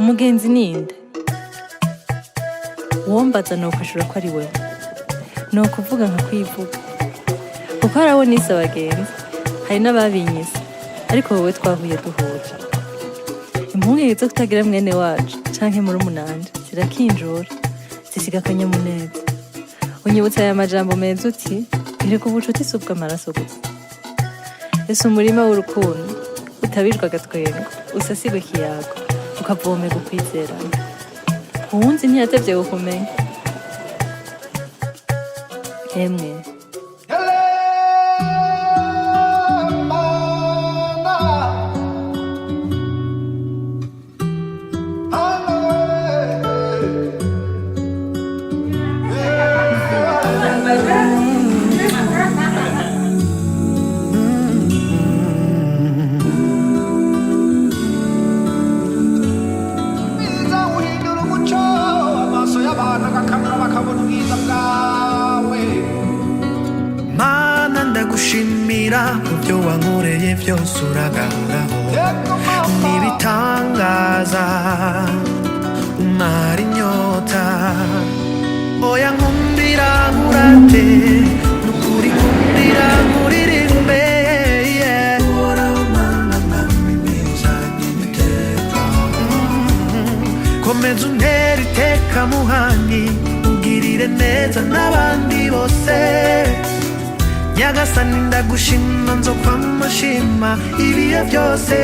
umugenzi ninde? Uwombaza nokwishura ko ari wewe, nokuvuga nka kwivuga kuko hari abo nise abagenzi, hari n'ababinyise, ariko wowe twahuye duhura. Impungenge zo kutagira mwene wacu canke murumunanje zirakinjura, zisiga akanyamuneza. Unyibutsa aya majambo meza uti erega ubucuti si ubw'amaraso gusa. Ese umurima w'urukundo utabijwe agatwengo, usasigwe ikiyago, ukavomerwa ukwizerana. Uwunzi ntiyatevye kukumenya. Emwe Mana ndagushimira kubyo wankoreye byose uragahoraho n'ibitangaza umara inyota oya nkundira nkurate nukuri nkundira nkuririmbe komeza untera iteka muhanyi ugirire neza n'abandi bose Nyagasani ndagushima nzokwama shima ibihe byose